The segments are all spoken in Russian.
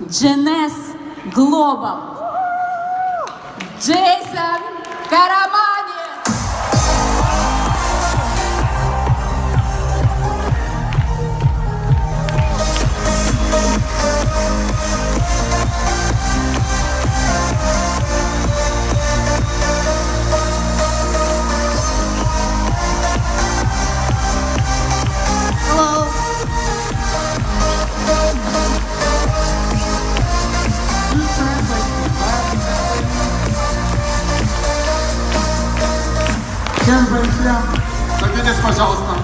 Genes Global, Jason Karamani. Hello. Садитесь, пожалуйста.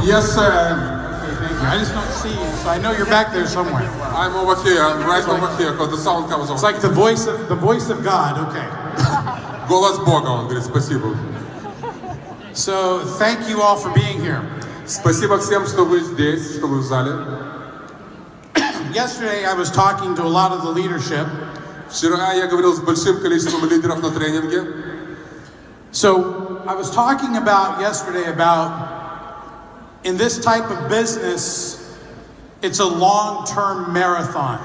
Yes, sir. Okay, thank you. I just don't see you, so I know you're back there somewhere. I'm over here. I'm right over here, because the sound comes over. It's like the voice of God. Okay. Голос Бога, он говорит, спасибо. So thank you all for being here. Спасибо всем, что вы здесь, что вы в зале. Yesterday I was talking to a lot of the leadership. Вчера я говорил с большим количеством лидеров на тренинге. So I was talking about yesterday about in this type of business, it's a long-term marathon.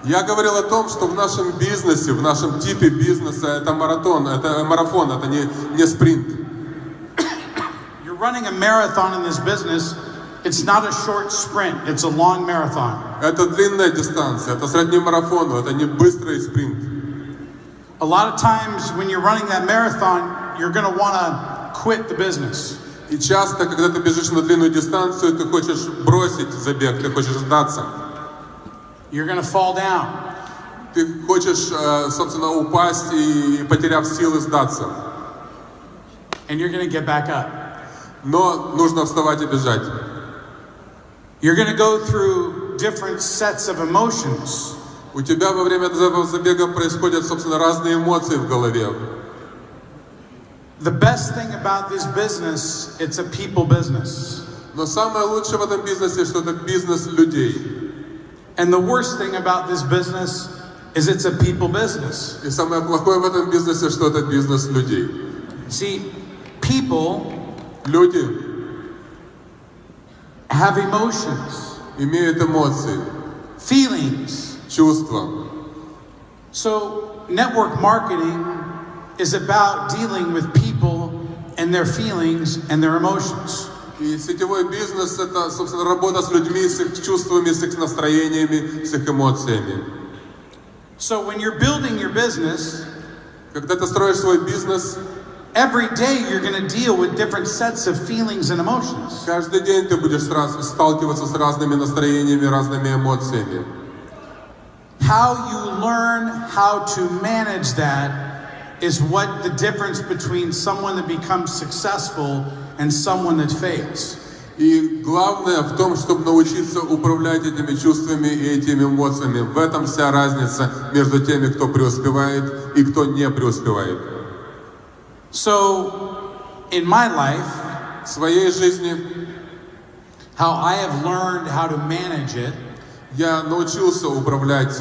Я говорил о том, что в нашем бизнесе, в нашем типе бизнеса это марафон, это не спринт. You're running a marathon in this business. It's not a short sprint, it's a long marathon. Это длинная дистанция, это сродни марафону, это не быстрый спринт. A lot of times when you're running that marathon, you're going to want to quit the business. И часто, когда ты бежишь на длинную дистанцию, ты хочешь бросить забег, ты хочешь сдаться. You're going to fall down. Ты хочешь, собственно, упасть и, потеряв силы, сдаться. And you're going to get back up. Но нужно вставать и бежать. You're going to go through different sets of emotions. У тебя во время этого забега происходят, собственно, разные эмоции в голове. The best thing about this business, it's a people business. Но самое лучшее в этом бизнесе, что это бизнес людей. And the worst thing about this business is it's a people business. И самое плохое в этом бизнесе, что это бизнес людей. See, people Люди have emotions, имеют эмоции, feelings. чувства. So, network marketing is about dealing with people and their feelings and their emotions. И сетевой бизнес – это, собственно, работа с людьми, с их чувствами, с их настроениями, с их эмоциями. So, when you're building your business, Когда ты строишь свой бизнес, every day you're going to deal with different sets of feelings and emotions. каждый день ты будешь сталкиваться с разными настроениями, разными эмоциями. How you learn how to manage that is what the difference between someone that becomes successful and someone that fails. И главное в том, чтобы научиться управлять этими чувствами и этими эмоциями. В этом вся разница между теми, кто преуспевает и кто не преуспевает. So, in my life, В своей жизни how I have learned how to manage it я научился управлять,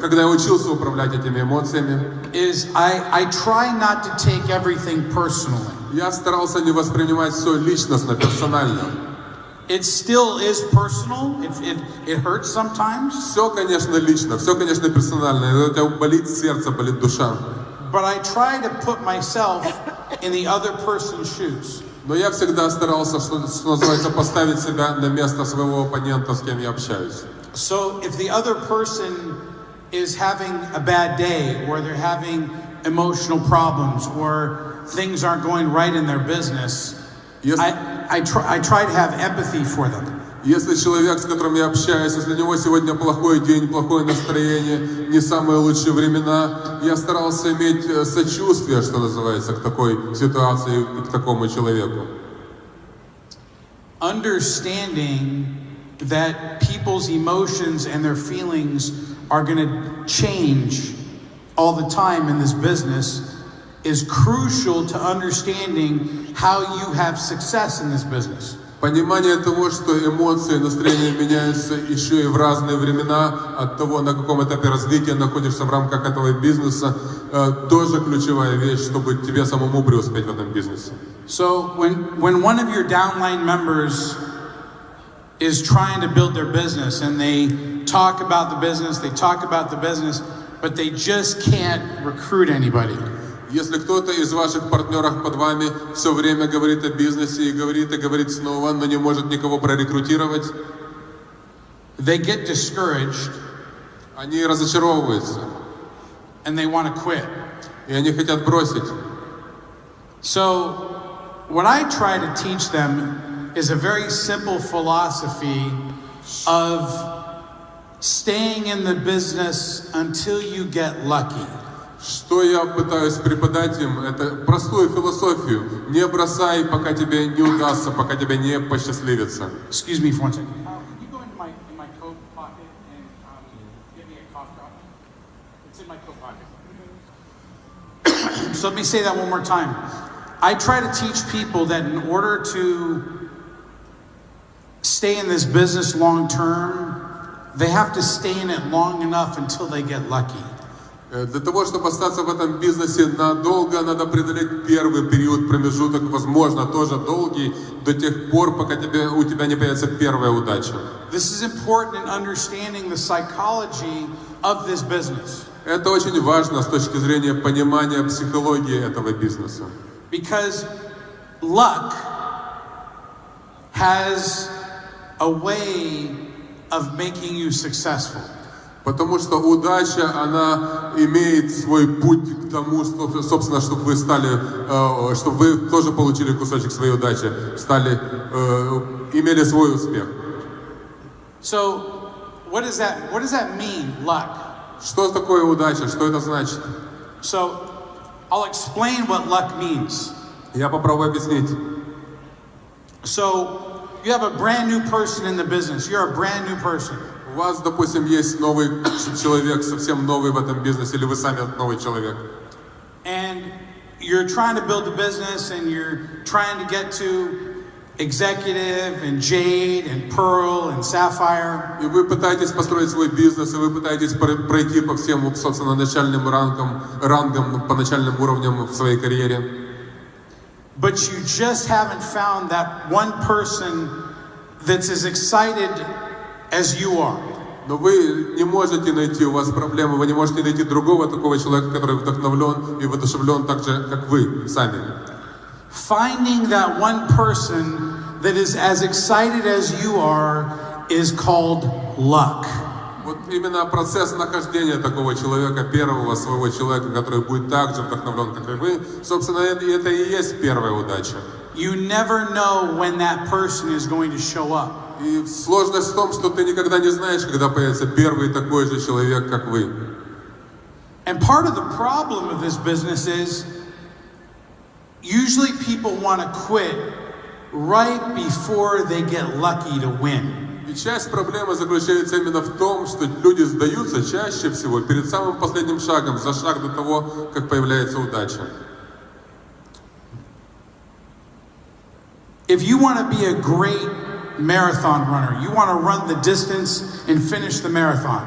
когда я учился управлять этими эмоциями, is I try not to take everything personally. я старался не воспринимать все личностно, персонально. It still is personal. It hurts sometimes. Все, конечно, лично, все, конечно, персонально. У тебя болит сердце, болит душа. But I try to put myself in the other person's shoes. Но я всегда старался, что называется, поставить себя на место своего оппонента, с кем я общаюсь. So if the other person is having a bad day, or they're having emotional problems, or things aren't going right in their business, I try to have empathy for them. Если человек, с которым я общаюсь, если у него сегодня плохой день, плохое настроение, не самые лучшие времена, я старался иметь сочувствие, что называется, к такой ситуации и к такому человеку. Understanding that people's emotions and their feelings are going to change all the time in this business is crucial to understanding how you have success in this business. Понимание того, что эмоции, настроения меняются еще и в разные времена, от того, на каком этапе развития находишься в рамках этого бизнеса, тоже ключевая вещь, чтобы тебе самому преуспеть в этом бизнесе. So when one of your downline members is trying to build their business, and they talk about the business, but they just can't recruit anybody. Если кто-то из ваших партнеров под вами все время говорит о бизнесе и говорит снова, но не может никого прорекрутировать, they get discouraged, они разочаровываются, and they want to quit. и они хотят бросить. So, what I try to teach them is a very simple philosophy of staying in the business until you get lucky. Что я пытаюсь преподать им, это простую философию. Не бросай, пока тебе не удастся, пока тебе не посчастливится. Excuse me for one second. Can you go into my coat pocket and give me a cough drop? It's in my coat pocket. So let me say that one more time. I try to teach people that in order to stay in this business long term, they have to stay in it long enough until they get lucky. Для того, чтобы остаться в этом бизнесе надолго, надо преодолеть первый период, промежуток, возможно, тоже долгий, до тех пор, пока у тебя не появится первая удача. This is important in understanding the psychology of this business. Это очень важно с точки зрения понимания психологии этого бизнеса. Because luck has a way of making you successful. Потому что удача, она имеет свой путь к тому, что, собственно, чтобы вы чтобы вы тоже получили кусочек своей удачи, имели свой успех. So, what does that mean, luck? Что такое удача? Что это значит? So, I'll explain what luck means. Я попробую объяснить. So, you have a brand new person in the business. You're a brand new person. У вас, допустим, есть новый человек, совсем новый в этом бизнесе, или вы сами новый человек. And you're trying to build a business, and you're trying to get to executive, and jade, and pearl, and sapphire. И вы пытаетесь построить свой бизнес, и вы пытаетесь пройти по всем, собственно, начальным рангам, по начальным уровням в своей карьере. But you just haven't found that one person that's as excited as you are. Но вы не можете найти, у вас проблемы, вы не можете найти другого такого человека, который вдохновлен и воодушевлен так же, как вы сами. Finding that one person that is as excited as you are is called luck. Вот именно процесс нахождения такого человека, первого своего человека, который будет так же вдохновлен, как и вы, собственно, это и есть первая удача. You never know when that person is going to show up. И сложность в том, что ты никогда не знаешь, когда появится первый такой же человек, как вы. And part of the problem of this business is usually people want to quit right before they get lucky to win. И часть проблемы заключается именно в том, что люди сдаются чаще всего перед самым последним шагом, за шаг до того, как появляется удача. If you want to be a great marathon runner, you want to run the distance and finish the marathon.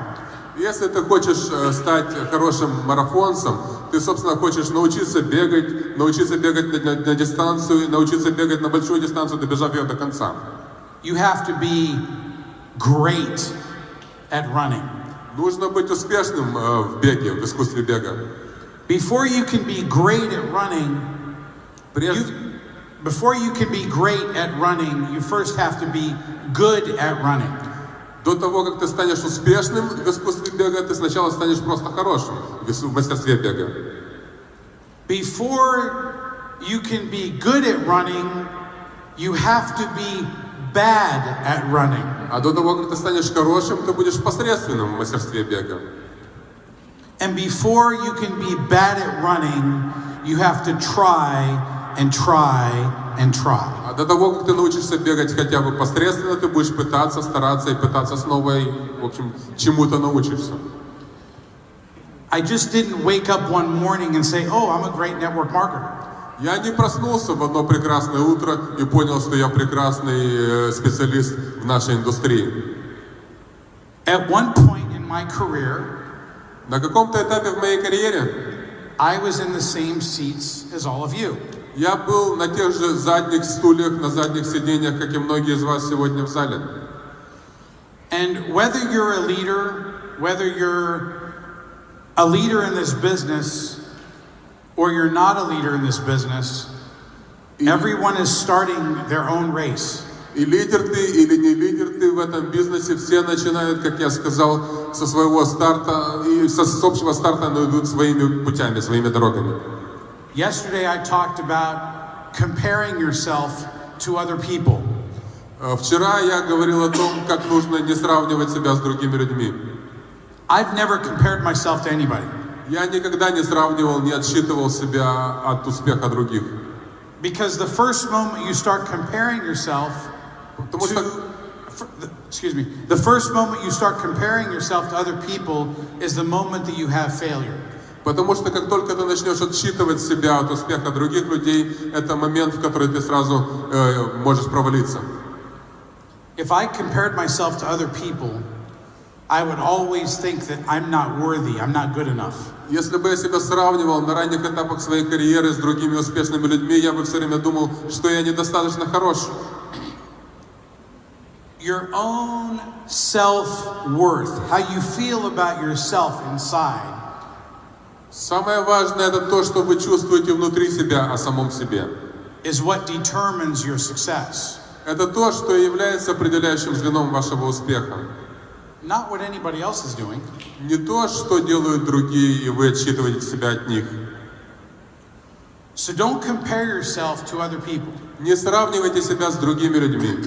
Если ты хочешь стать хорошим марафонцем, ты, собственно, хочешь научиться бегать на дистанцию, научиться бегать на большую дистанцию, добежав ее до конца. You have to be great at running. Нужно быть успешным в беге, в искусстве бега. Before you can be great at running, you first have to be good at running. До того, как ты станешь успешным в искусстве бега, ты сначала станешь просто хорошим в мастерстве бега. Before you can be good at running, you have to be bad at running. А до того, как ты станешь хорошим, ты будешь посредственным в мастерстве бега. And before you can be bad at running, you have to try and try and try. А до того, как ты научишься бегать хотя бы посредственно, ты будешь пытаться, стараться и пытаться снова, и, в общем, чему-то научишься. I just didn't wake up one morning and say, "Oh, I'm a great network marketer." Я не проснулся в одно прекрасное утро и понял, что я прекрасный специалист в нашей индустрии. At one point in my career, на каком-то этапе в моей карьере I was in the same seats as all of you. Я был на тех же задних стульях, на задних сиденьях, как и многие из вас сегодня в зале. And whether you're a leader, whether you're a leader in this business, or you're not a leader in this business, everyone is starting their own race. И лидер ты или не лидер ты в этом бизнесе, все начинают, как я сказал, со своего старта, и с общего старта, но идут своими путями, своими дорогами. Yesterday I talked about comparing yourself to other people. Вчера я говорил о том, как нужно не сравнивать себя с другими людьми. I've never compared myself to anybody. Я никогда не сравнивал, не отсчитывал себя от успеха других. Because the first moment you start comparing yourself Потому что, the first moment you start comparing yourself to other people is the moment that you have failure. Потому что как только ты начнешь отсчитывать себя от успеха других людей, это момент, в который ты сразу можешь провалиться. If I compared myself to other people, I would always think that I'm not worthy, I'm not good enough. Если бы я себя сравнивал на ранних этапах своей карьеры с другими успешными людьми, я бы все время думал, что я недостаточно хорош. Your own self-worth, how you feel about yourself inside, Самое важное это то, что вы чувствуете внутри себя о самом себе. is what determines your success. Это то, что является определяющим звеном вашего успеха. Not what anybody else is doing. Не то, что делают другие, и вы отсчитываете себя от них. So don't compare yourself to other people. Не сравнивайте себя с другими людьми.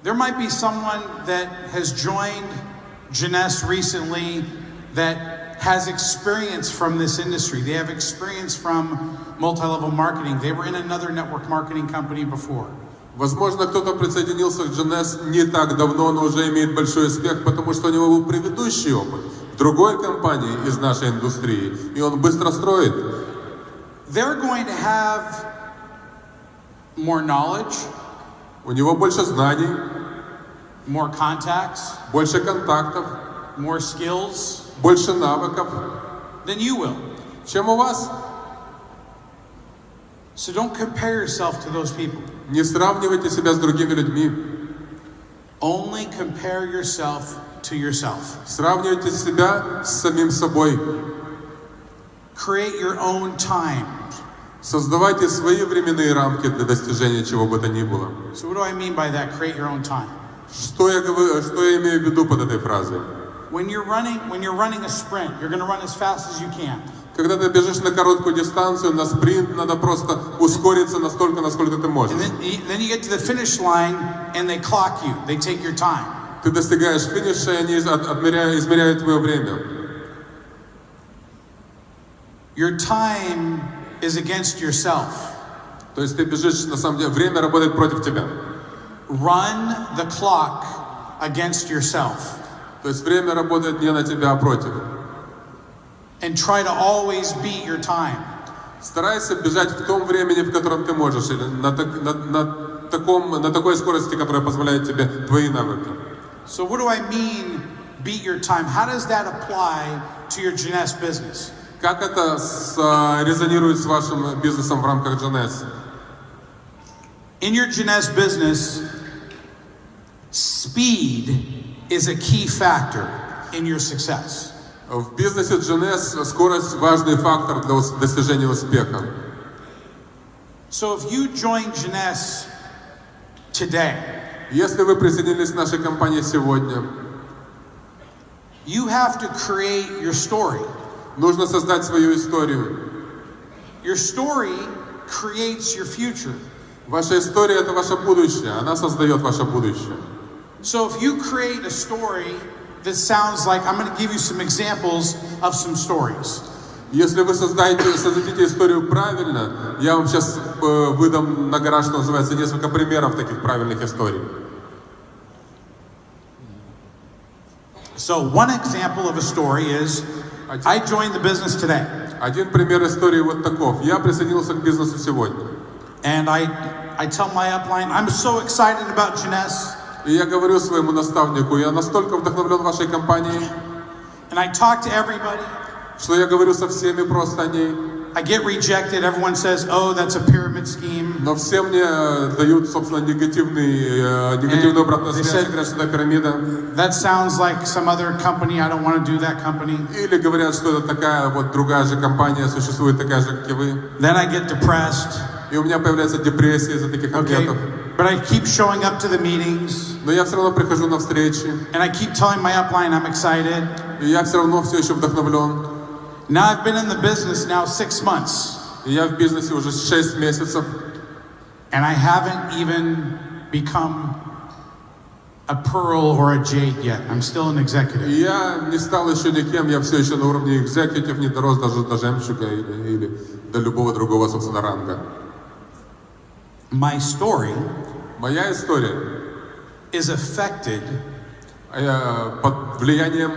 There might be someone that has joined Jeunesse recently that has experience from this industry. They have experience from multi-level marketing. They were in another network marketing company before. Возможно, кто-то присоединился к Jeunesse не так давно, но уже имеет большой успех, потому что у него был предыдущий опыт в другой компании из нашей индустрии, и он быстро строит. They're going to have more knowledge, У него больше знаний, more contacts, больше контактов, more skills больше навыков, than you will. чем у вас. So don't compare yourself to those people. Не сравнивайте себя с другими людьми. Only compare yourself to yourself. Сравнивайте себя с самим собой. Create your own time. Создавайте свои временные рамки для достижения чего бы то ни было. So what do I mean by that? Create your own time. Что я имею в виду под этой фразой? When you're running a sprint, you're going to run as fast as you can. Когда ты бежишь на короткую дистанцию, на спринт, надо просто ускориться настолько, насколько ты можешь. And then you get to the finish line and they clock you. They take your time. Ты достигаешь финиша, и они измеряют твое время. Your time is against yourself. То есть ты бежишь, на самом деле, время работает против тебя. Run the clock against yourself. То есть время работает не на тебя, а против. And try to always beat your time. Старайся бежать в том времени, в котором ты можешь, или на такой скорости, которая позволяет тебе твои навыки. So what do I mean, beat your time? How does that apply to your Jeunesse business? Как это резонирует с вашим бизнесом в рамках Jeunesse? In your Jeunesse business, speed is a key factor in your success. В бизнесе Jeunesse скорость важный фактор для достижения успеха. So if you join Jeunesse today, Если вы присоединились к нашей компании сегодня, you have to create your story. нужно создать свою историю. Your story creates your future. Ваша история — это ваше будущее, она создает ваше будущее. So if you create a story that sounds like, I'm going to give you some examples of some stories. Если вы создадите историю правильно, я вам сейчас выдам на гора, что называется, несколько примеров таких правильных историй. So one example of a story is, I joined the business today. Один пример истории вот таков. Я присоединился к бизнесу сегодня. And I tell my upline, I'm so excited about Jeunesse. И я говорю своему наставнику, я настолько вдохновлен вашей компанией, And I talk to everybody. что я говорю со всеми просто о ней. I get rejected. Everyone says, "Oh, that's a pyramid scheme." Но все мне дают, собственно, негативную обратную связь, говорят, что это пирамида. That sounds like some other company. I don't want to do that company. Или говорят, что это такая вот другая же компания, существует такая же, как и вы. Then I get depressed. И у меня появляется депрессия из-за таких ответов. But I keep showing up to the meetings. Но я все равно прихожу на встречи. And I keep telling my upline I'm excited. И я все равно все еще вдохновлен. Now I've been in the business now 6 months. И я в бизнесе уже 6 месяцев. And I haven't even become a pearl or a jade yet. I'm still an executive. И я не стал еще никем, я все еще на уровне executive, не дорос даже до жемчуга или до любого другого, собственно, ранга. My story Моя история is affected под влиянием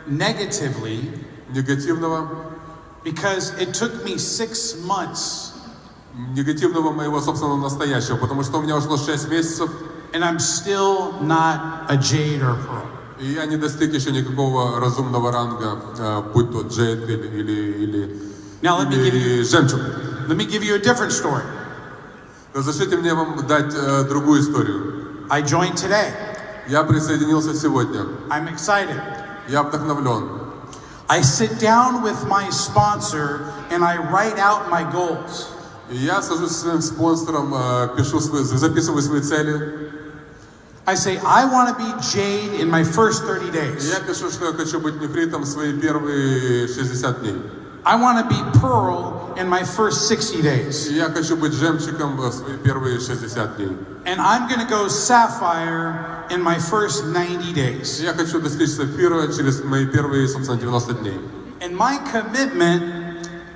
negatively негативного моего собственного настоящего, потому что у меня ушло 6 месяцев, and I'm still not a jade or a pearl. и я не достиг еще никакого разумного ранга, будь то джейд или жемчуг. Let me give you a different story. Разрешите мне вам дать другую историю. I joined today. Я присоединился сегодня. I'm excited. Я вдохновлен. I sit down with my sponsor and I write out my goals. И я сажусь со своим спонсором, записываю свои цели. I say, I want to be jade in my first 30 days. И я пишу, что я хочу быть нефритом свои первые 60 дней. I want to be pearl in my first 60 days. И я хочу быть жемчугом в свои первые 60 дней. And I'm going to go sapphire in my first 90 days. Я хочу достичь сапфира через мои первые, собственно, 90 дней. And my commitment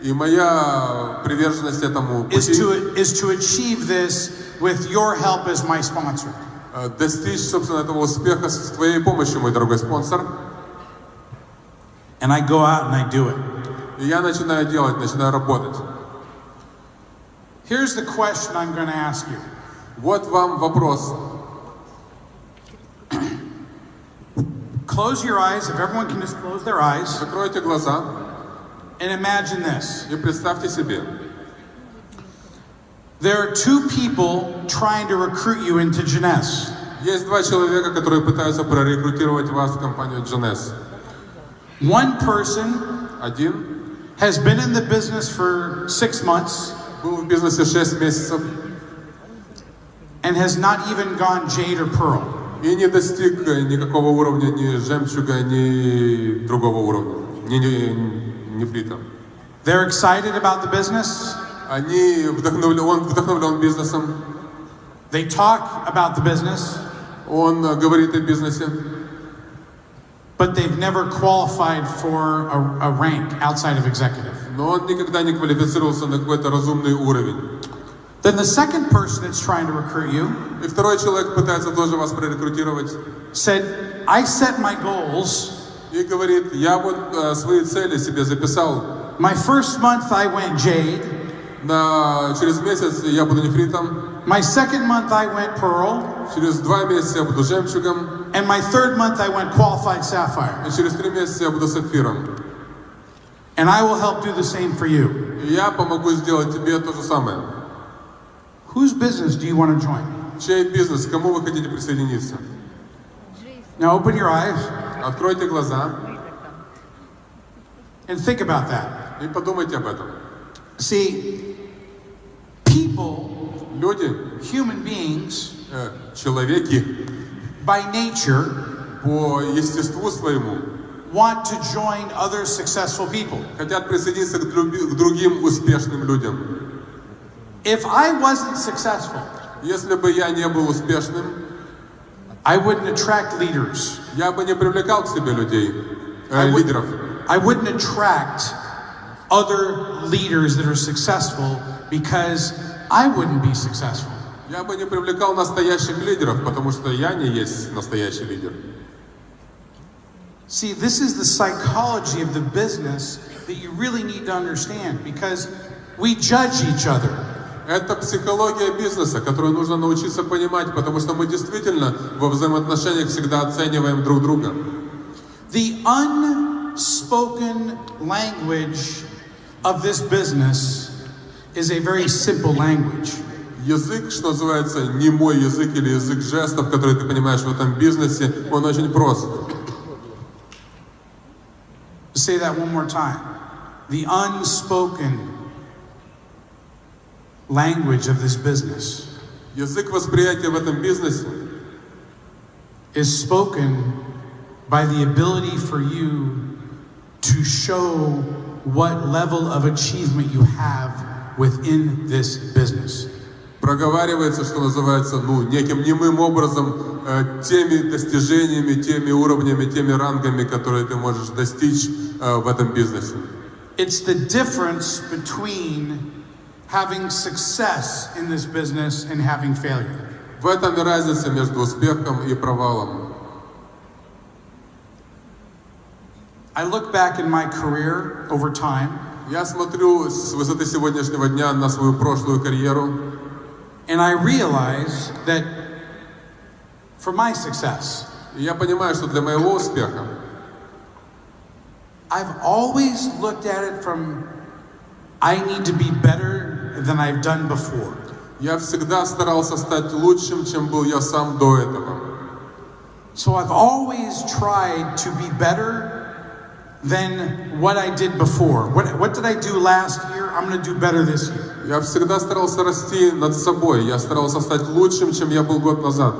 И моя приверженность этому пути is to achieve this with your help as my sponsor. Достичь, собственно, этого успеха с твоей помощью, мой дорогой спонсор. And I go out and I do it. И я начинаю делать, начинаю работать. Here's the question I'm going to ask you. Вот вам вопрос. Close your eyes, if everyone can just close their eyes, Закройте глаза and imagine this. и представьте себе. There are two people trying to recruit you into Jeunesse. Есть два человека, которые пытаются прорекрутировать вас в компанию Jeunesse. One person Один has been in the business for 6 months был в бизнесе 6 месяцев and has not even gone jade or pearl. и не достиг никакого уровня, ни жемчуга, ни другого уровня, ни нефрита. They're excited about the business. Он вдохновлен бизнесом. They talk about the business, Он говорит о бизнесе, but they've never qualified for a rank outside of executive. но он никогда не квалифицировался на какой-то разумный уровень. Then the second person that's trying to recruit you И второй человек пытается тоже вас прорекрутировать said, I set my goals. и говорит: я вот свои цели себе записал. My first month I went jade. Через месяц я буду нефритом. My second month I went pearl. Через 2 месяца я буду жемчугом. And my third month I went qualified sapphire. И через 3 месяца я буду сапфиром. And I will help do the same for you. И я помогу сделать тебе то же самое. Whose business do you want to join? Чей бизнес? К кому вы хотите присоединиться? Now open your eyes Откройте глаза and think about that. и подумайте об этом. See, people, Люди, human beings, человеки by nature, по естеству своему want to join other successful people. хотят присоединиться к другим успешным людям. If I wasn't successful, Если бы я не был успешным, I wouldn't attract leaders. я бы не привлекал к себе людей, лидеров. I wouldn't attract other leaders that are successful because I wouldn't be successful. Я бы не привлекал настоящих лидеров, потому что я не есть настоящий лидер. See, this is the psychology of the business that you really need to understand because we judge each other. Это психология бизнеса, которую нужно научиться понимать, потому что мы действительно во взаимоотношениях всегда оцениваем друг друга. The unspoken language of this business is a very simple language. Язык, что называется, не мой язык или язык жестов, который ты понимаешь в этом бизнесе, он очень прост. Say that one more time. The unspoken language of this business Язык восприятия в этом бизнесе is spoken by the ability for you to show what level of achievement you have within this business. проговаривается, что называется, неким немым образом теми достижениями, теми уровнями, теми рангами, которые ты можешь достичь в этом бизнесе. It's the difference between having success in this business and having failure. В этом и разница между успехом и провалом. I look back in my career over time, Я смотрю с высоты сегодняшнего дня на свою прошлую карьеру, and I realize that for my success, и я понимаю, что для моего успеха I've always looked at it from I need to be better than I've done before. я всегда старался стать лучшим, чем был я сам до этого. So I've always tried to be better than what I did before. What did I do last year? I'm going to do better this year. Я всегда старался расти над собой, я старался стать лучшим, чем я был год назад.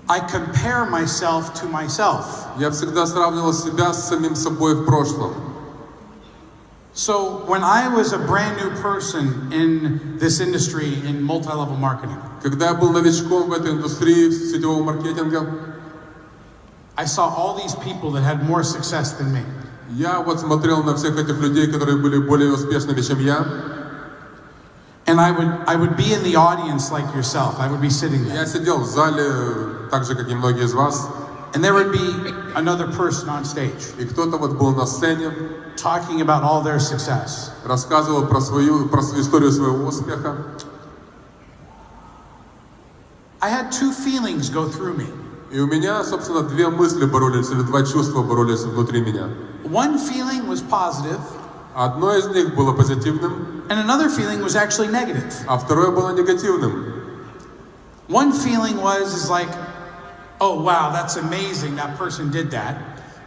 I compare myself to myself. Я всегда сравнивал себя с самим собой в прошлом. So when I was a brand new person in this industry in multi-level marketing, Когда я был новичком в этой индустрии сетевого маркетинга, I saw all these people that had more success than me. я вот смотрел на всех этих людей, которые были более успешными, чем я. And I would be in the audience like yourself. I would be sitting there. Я сидел в зале, так же, как и многие из вас, And there would be another person on stage и кто-то вот был на сцене, talking about all their success. рассказывал про историю своего успеха. I had two feelings go through me. И у меня, собственно, две мысли боролись, или два чувства боролись внутри меня. One feeling was positive, Одно из них было позитивным, and another feeling was actually negative. а второе было негативным. One feeling is like, oh wow, that's amazing, that person did that.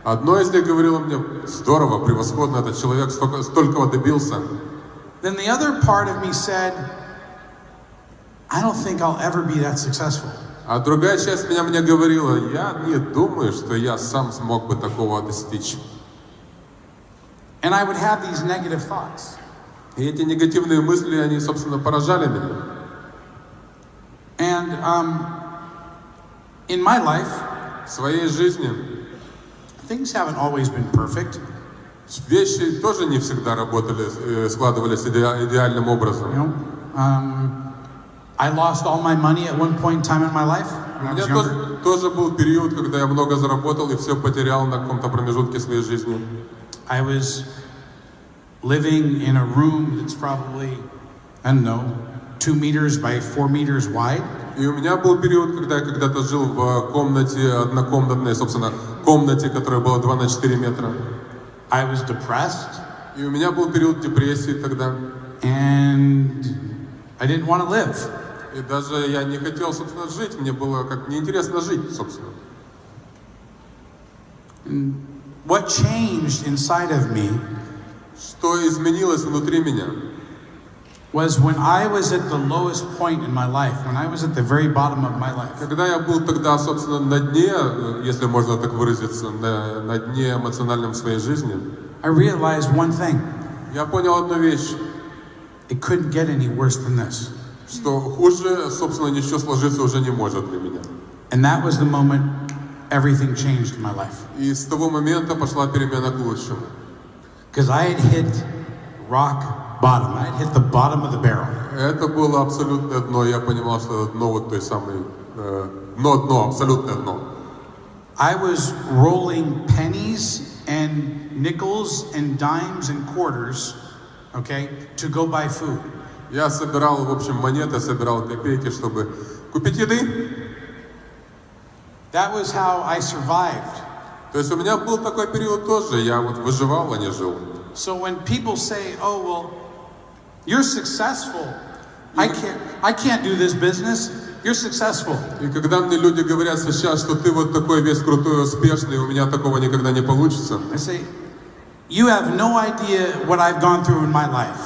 Одно из них говорило мне: здорово, превосходно, этот человек столького добился. Then the other part of me said, I don't think I'll ever be that successful. А другая часть меня мне говорила: я не думаю, что я сам смог бы такого достичь. And I would have these negative thoughts. И эти негативные мысли, они, собственно, поражали меня. And in my life, В своей жизни things haven't always been perfect. вещи тоже не всегда работали, складывались идеальным образом. You know, I lost all my money at one point in time in my life У when I was меня younger. тоже был период, когда я много заработал и все потерял на каком-то промежутке своей жизни. I was living in a room that's probably, I don't know, 2 meters by 4 meters wide. И у меня был период, когда я когда-то жил в комнате однокомнатной, собственно, комнате, которая была 2 на 4 метра. I was depressed, И у меня был период депрессии тогда. and I didn't want to live. И даже я не хотел, собственно, жить. Мне было как неинтересно жить, собственно. What changed inside of me Что изменилось внутри меня? was when I was at the lowest point in my life, when I was at the very bottom of my life. Когда я был тогда, собственно, на дне, если можно так выразиться, на дне эмоциональном своей жизни, I realized one thing. я понял одну вещь, It couldn't get any worse than this. что хуже, собственно, ничего сложиться уже не может для меня. And that was the moment everything changed in my life. И с того момента пошла перемена к лучшему. Because I had hit rock bottom. I had hit the bottom of the barrel. Это было абсолютное дно. Я понимал, что это дно вот той самой... дно, абсолютное дно. I was rolling pennies and nickels and dimes and quarters, okay, to go buy food. Я собирал, в общем, монеты, собирал копейки, чтобы купить еды. That was how I survived. То есть у меня был такой период тоже. Я вот выживал, а не жил. So when people say, "Oh, well, you're successful. I can't do this business." You're successful. И когда мне люди говорят сейчас, что ты вот такой весь крутой, успешный, у меня такого никогда не получится. I say, "You have no idea what I've gone through in my life."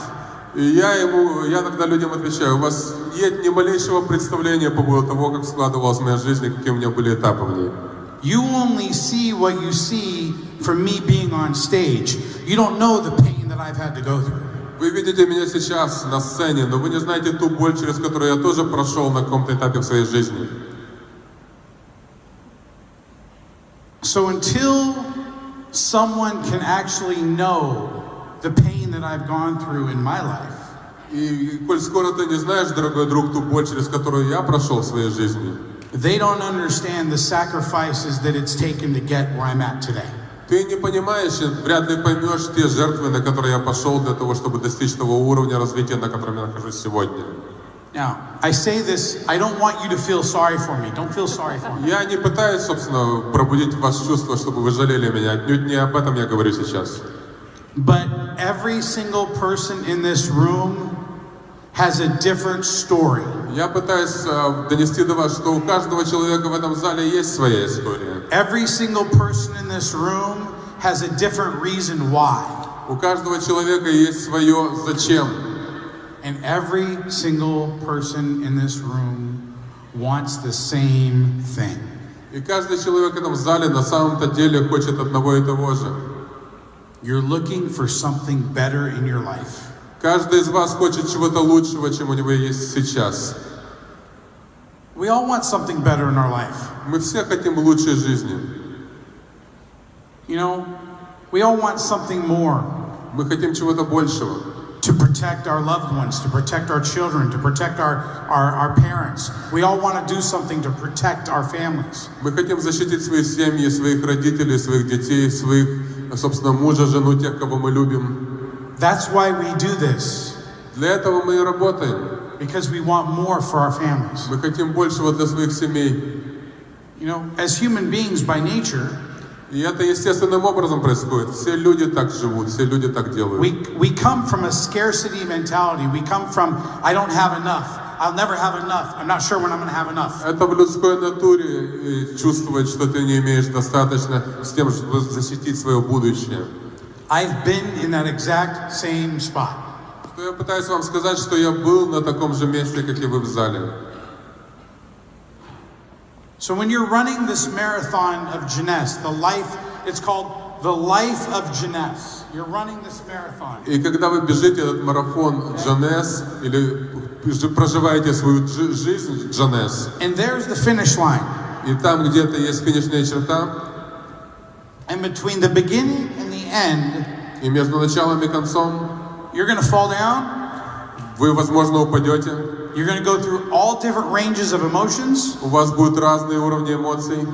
И я тогда людям отвечаю, у вас нет ни малейшего представления по поводу того, как складывалась моя жизнь и какие у меня были этапы в ней. You only see what you see from me being on stage. You don't know the pain that I've had to go through. Вы видите меня сейчас на сцене, но вы не знаете ту боль, через которую я тоже прошел на каком-то этапе в своей жизни. So until someone can actually know the pain that I've gone through in my life, И коль скоро ты не знаешь, дорогой друг, ту боль, через которую я прошел в своей жизни, they don't understand the sacrifices that it's taken to get where I'm at today. ты не понимаешь, вряд ли поймешь те жертвы, на которые я пошел для того, чтобы достичь того уровня развития, на котором я нахожусь сегодня. Now, I say this, I don't want you to feel sorry for me. Don't feel sorry for me. Я не пытаюсь, собственно, пробудить в вас чувство, чтобы вы жалели меня. Отнюдь не об этом я говорю сейчас. But every single person in this room has a different story. Я пытаюсь донести до вас, что у каждого человека в этом зале есть своя история. Every single person in this room has a different reason why. У каждого человека есть свое «зачем». And every single person in this room wants the same thing. И каждый человек в этом зале на самом-то деле хочет одного и того же. You're looking for something better in your life. Каждый из вас хочет чего-то лучшего, чем у него есть сейчас. We all want something better in our life. Мы все хотим лучшей жизни. You know, we all want something more. Мы хотим чего-то большего. To protect our loved ones, to protect our children, to protect our parents. We all want to do something to protect our families. Мы хотим защитить свои семьи, своих родителей, своих детей, своих, собственно, мужа, жену, тех, кого мы любим. That's why we do this. Для этого мы и работаем. Because we want more for our families. Мы хотим большего для своих семей. You know, as human beings by nature, И это естественным образом происходит. Все люди так живут, все люди так делают. we come from a scarcity mentality. We come from, I don't have enough. I'll never have enough. I'm not sure when I'm going to have enough. Это в людской натуре чувствовать, что ты не имеешь достаточно с тем, чтобы защитить свое будущее. I've been in that exact same spot. Что я пытаюсь вам сказать, что я был на таком же месте, как и вы в зале. So when you're running this marathon of Jeunesse, it's called the life of Jeunesse. You're running this marathon. И когда вы бежите этот марафон Jeunesse или проживаете свою жизнь Jeunesse, And there's the finish line. и там где-то есть финишная черта, And between the beginning and the end, и между началом и концом you're going to fall down. вы, возможно, упадете. You're going to go through all different ranges of emotions. У вас будут разные уровни эмоций.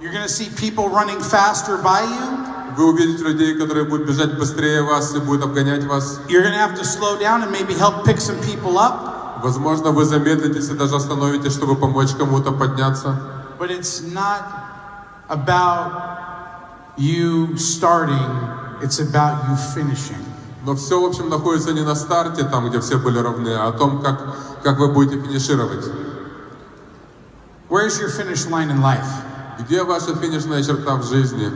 You're going to see people running faster by you. Вы увидите людей, которые будут бежать быстрее вас и будут обгонять вас. You're going to have to slow down and maybe help pick some people up. Возможно, вы замедлитесь и даже остановитесь, чтобы помочь кому-то подняться. But it's not about you starting, it's about you finishing. Но все, в общем, находится не на старте, там, где все были равны, а о том, как вы будете финишировать. Where's your finish line in life? Где ваша финишная черта в жизни?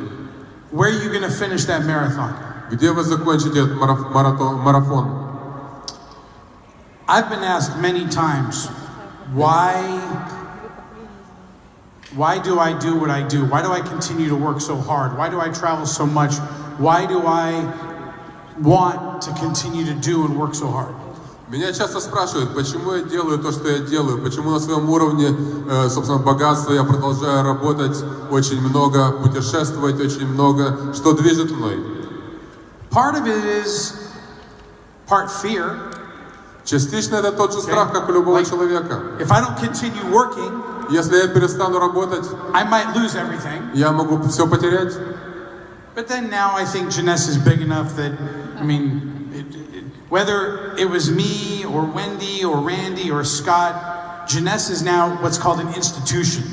Where are you going to finish that marathon? Где вы закончите этот марафон? I've been asked many times, why do I do what I do? Why do I continue to work so hard? Why do I travel so much? Why do I want to continue to do and work so hard? Меня часто спрашивают, почему я делаю то, что я делаю, почему на своем уровне, собственно, богатства я продолжаю работать очень много, путешествовать очень много, что движет мной. Part of it is part fear. Частично это тот же страх, как у любого человека. If I don't continue working, Если я перестану работать, I might lose everything. я могу все потерять. But then now I think Jeunesse is big enough that, whether it was me or Wendy or Randy or Scott, Jeunesse is now what's called an institution.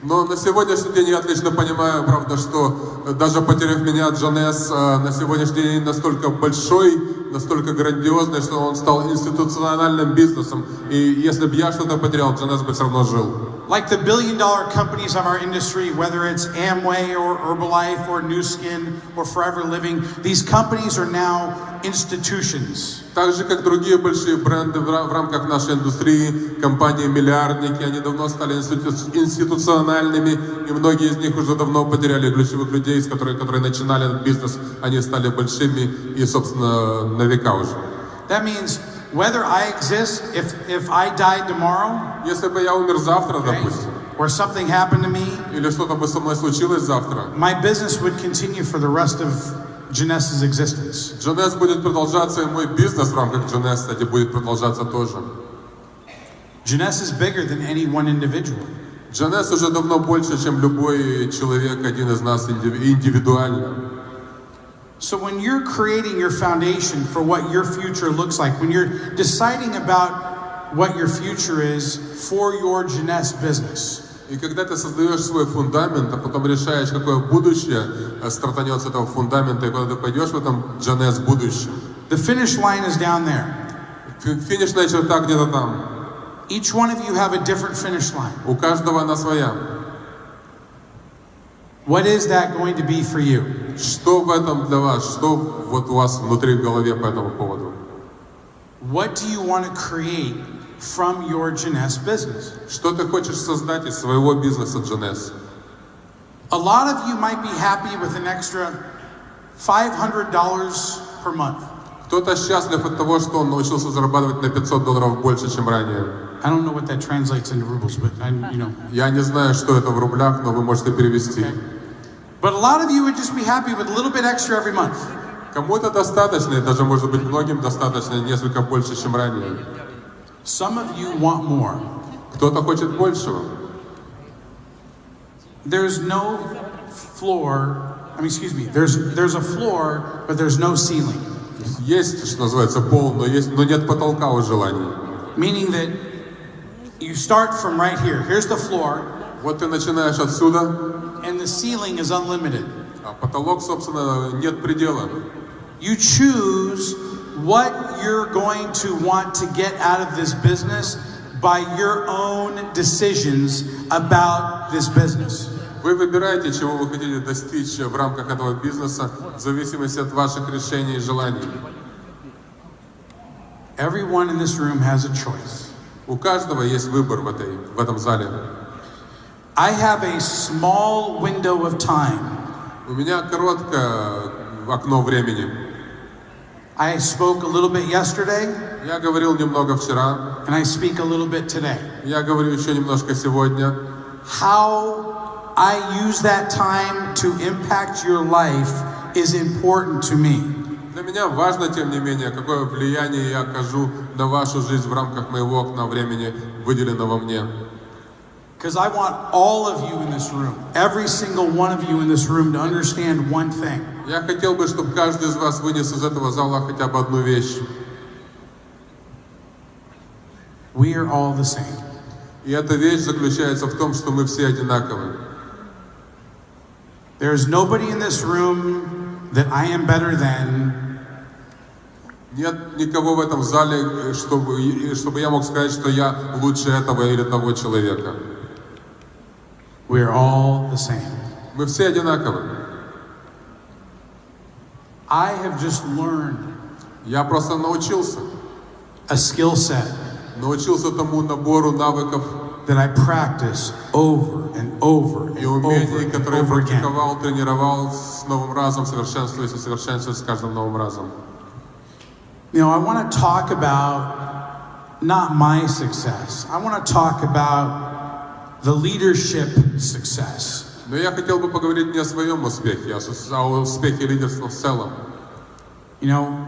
Но на сегодняшний день я отлично понимаю, правда, что даже потеряв меня, Джанес на сегодняшний день настолько большой, настолько грандиозный, что он стал институциональным бизнесом. И если бы я что-то потерял, Джанес бы все равно жил. Like the billion-dollar companies of our industry, whether it's Amway or Herbalife or Nu Skin or Forever Living, these companies are now institutions. Так же, как другие большие бренды в рамках нашей индустрии, компании-миллиардники, они давно стали институциональными, и многие из них уже давно потеряли ключевых людей, которые начинали этот бизнес, они стали большими и, собственно, на века уже. That means whether I exist, if I died tomorrow, Если бы я умер завтра, допустим, or something happened to me, или что-то бы со мной случилось завтра, my business would continue for the rest of Jeunesse existence. Джанес будет продолжаться, и мой бизнес в рамках Джанес, кстати, будет продолжаться тоже. Jeunesse is bigger than any one individual. Джанес уже давно больше, чем любой человек, один из нас индивидуально. So when you're creating your foundation for what your future looks like, when you're deciding about what your future is for your Jeunesse business, И когда ты создаешь свой фундамент, а потом решаешь, какое будущее стартанет с этого фундамента, и куда ты пойдешь в этом Джанес будущем. the finish line is down there. Финишная черта где-то там. Each one of you have a different finish line. У каждого она своя. What is that going to be for you? Что в этом для вас? Что вот у вас внутри в голове по этому поводу? What do you want to create from your Jeunesse business? Что ты хочешь создать из своего бизнеса Джанес? A lot of you might be happy with an extra $500 per month. Кто-то счастлив от того, что он научился зарабатывать на $500 больше, чем ранее. I don't know what that translates into rubles, but Я не знаю, что это в рублях, но вы можете перевести. Okay. But a lot of you would just be happy with a little bit extra every month. Кому-то достаточно, и даже, может быть, многим достаточно, несколько больше, чем ранее. Some of you want more. Кто-то хочет большего. There's no floor, there's a floor, but there's no ceiling. Есть, что называется, пол, но нет потолка у желаний. Meaning that you start from right here. Here's the floor, Вот ты начинаешь отсюда, and the ceiling is unlimited. а потолок, собственно, нет предела. You choose what you're going to want to get out of this business by your own decisions about this business. Вы выбираете, чего вы хотите достичь в рамках этого бизнеса, в зависимости от ваших решений и желаний. Everyone in this room has a choice. У каждого есть выбор в этом зале. I have a small window of time. У меня короткое окно времени. I spoke a little bit yesterday, Я говорил немного вчера, and I speak a little bit today. я говорю еще немножко сегодня. How I use that time to impact your life is important to me. Для меня важно, тем не менее, какое влияние я окажу на вашу жизнь в рамках моего окна времени, выделенного мне. Because I want all of you in this room, every single one of you in this room, to understand one thing. Я хотел бы, чтобы каждый из вас вынес из этого зала хотя бы одну вещь. We are all the same. И эта вещь заключается в том, что мы все одинаковы. There is nobody in this room that I am better than. Нет никого в этом зале, чтобы я мог сказать, что я лучше этого или того человека. We are all the same. Мы все одинаковы. I have just learned Я просто научился. a skill set Научился тому набору навыков that I practice over and over и and over умений, and которые over again. практиковал, тренировал с новым разом, совершенствуясь с каждым новым разом. You know, I want to talk about not my success. I want to talk about the leadership success. Но я хотел бы поговорить не о своем успехе, а о успехе лидерства в целом. You know,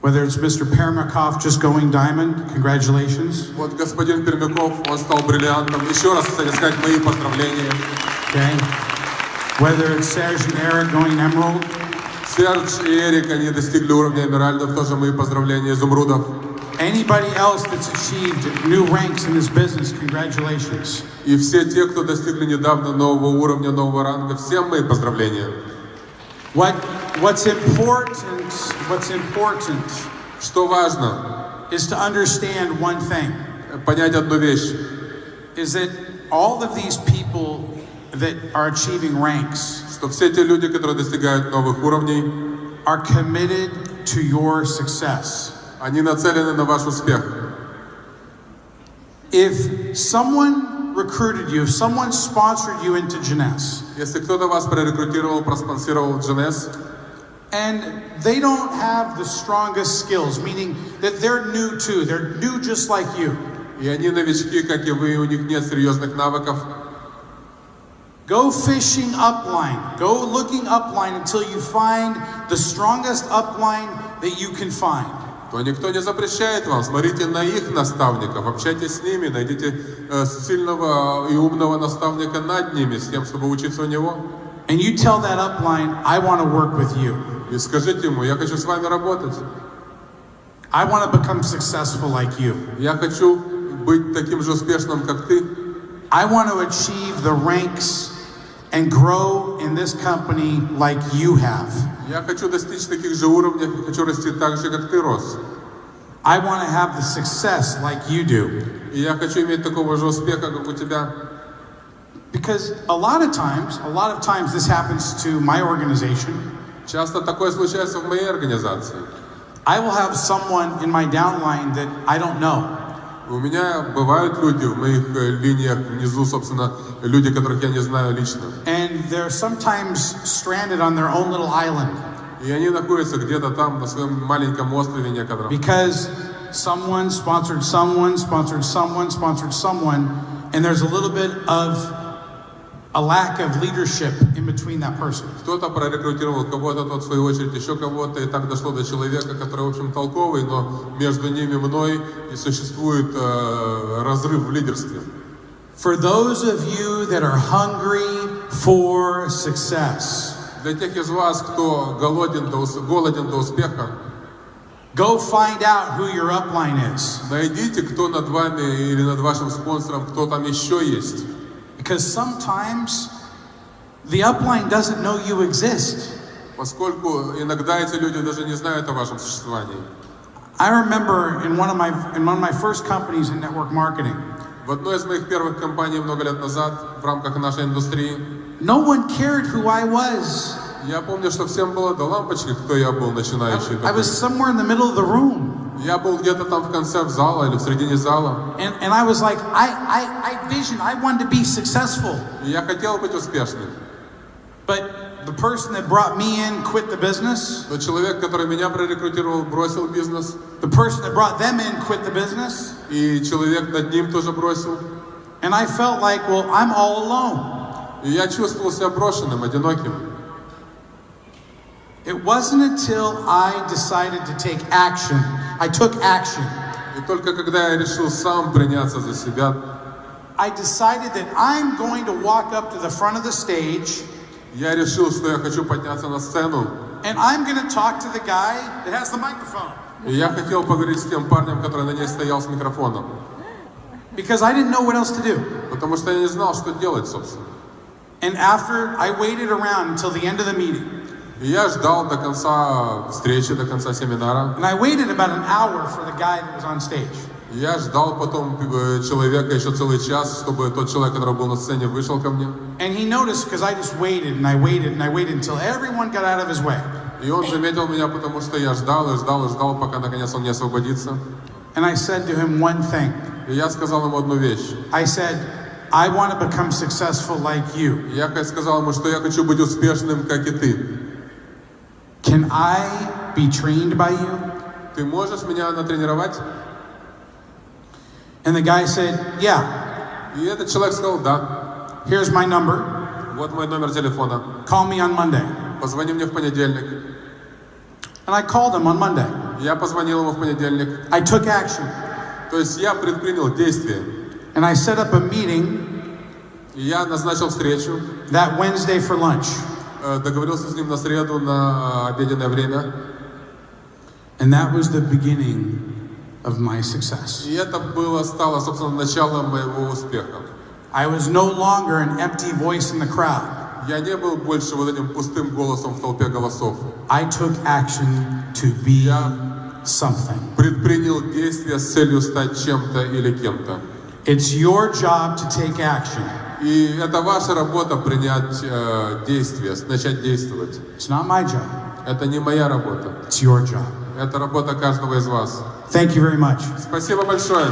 whether it's Mr. Permakov just going diamond, congratulations. Вот господин Пермяков, он стал бриллиантом. Еще раз, кстати, сказать мои поздравления. Okay. Whether it's Serge and Eric going emerald. Серж и Эрик, они достигли уровня эмеральдов, тоже мои поздравления, изумрудов. Anybody else that's achieved new ranks in this business, congratulations. И все те, кто достигли недавно нового уровня, нового ранга, всем мои поздравления. What's important Что важно? is to understand one thing. Понять одну вещь. Is that all of these people that are achieving ranks Что все те люди, которые достигают новых уровней, are committed to your success. они нацелены на ваш успех. If someone recruited you, if someone sponsored you into Jeunesse, Если кто-то вас прорекрутировал, проспонсировал в Jeunesse, and they don't have the strongest skills, meaning that they're new too, they're new just like you. и они новички, как и вы, у них нет серьезных навыков, Go fishing upline. Go looking upline until you find the strongest upline that you can find. то никто не запрещает вам. Смотрите на их наставников, общайтесь с ними, найдите сильного и умного наставника над ними, с тем, чтобы учиться у него. And you tell that upline, I want to work with you. И скажите ему, я хочу с вами работать. I want to become successful like you. Я хочу быть таким же успешным, как ты. I want to achieve the ranks and grow in this company like you have. Я хочу достичь таких же уровней, хочу расти так же, как ты рос. I want to have the success like you do. И я хочу иметь такого же успеха, как у тебя. Because a lot of times this happens to my organization. Часто такое случается в моей организации. I will have someone in my downline that I don't know. У меня бывают люди в моих линиях внизу, собственно, люди, которых я не знаю лично. And they're sometimes stranded on their own little island. И они находятся где-то там, на своем маленьком острове некотором. Because someone sponsored someone, sponsored someone, sponsored someone, and there's a little bit of a lack of leadership in between that person. Кто-то прорекрутировал кого-то, тот в свою очередь еще кого-то, и так дошло до человека, который, в общем, толковый, но между ними мной и существует разрыв в лидерстве. For those of you that are hungry for success, Для тех из вас, кто голоден до успеха, go find out who your upline is. найдите, кто над вами или над вашим спонсором, кто там еще есть. Because sometimes the upline doesn't know you exist. Поскольку иногда эти люди даже не знают о вашем существовании. I remember in one of my first companies in network marketing, В одной из моих первых компаний много лет назад, в рамках нашей индустрии, no one cared who I was. я помню, что всем было до лампочки, кто я был начинающий. I was somewhere in the middle of the room. Я был где-то там в конце зала или в середине зала. And I was like, I wanted to be successful. И я хотел быть успешным. But the person that brought me in quit the business. Но человек, который меня прорекрутировал, бросил бизнес. The person that brought them in quit the business. И человек над ним тоже бросил. And I felt like, well, I'm all alone. И я чувствовал себя брошенным, одиноким. It wasn't until I decided to take action. I took action. И только когда я решил сам приняться за себя, I decided that I'm going to walk up to the front of the stage. я решил, что я хочу подняться на сцену. And I'm going to talk to the guy that has the microphone. И я хотел поговорить с тем парнем, который на ней стоял с микрофоном. Because I didn't know what else to do. Потому что я не знал, что делать, собственно. And after I waited around until the end of the meeting. И я ждал до конца встречи, до конца семинара. And I waited about an hour for the guy that was on stage. Я ждал потом человека еще целый час, чтобы тот человек, который был на сцене, вышел ко мне. And he noticed because I just waited and I waited and I waited until everyone got out of his way. И он заметил меня, потому что я ждал и ждал и ждал, пока наконец он не освободится. And I said to him one thing. И я сказал ему одну вещь. I said, I want to become successful like you. Я сказал ему, что я хочу быть успешным, как и ты. Can I be trained by you? Ты можешь меня натренировать? And the guy said, yeah. И этот человек сказал, да. Here's my number. Вот мой номер телефона. Call me on Monday. Позвони мне в понедельник. And I called him on Monday. Я позвонил ему в понедельник. I took action. То есть я предпринял действие. And I set up a meeting. И я назначил встречу. That Wednesday for lunch. Договорился с ним на среду на обеденное время. And that was the beginning of my success. И это стало, собственно, началом моего успеха. I was no longer an empty voice in the crowd. Я не был больше вот этим пустым голосом в толпе голосов. I took action to be Я something. предпринял действия с целью стать чем-то или кем-то. It's your job to take action. И это ваша работа принять действие, начать действовать. It's not my job. Это не моя работа. It's your job. Это работа каждого из вас. Thank you very much. Спасибо большое.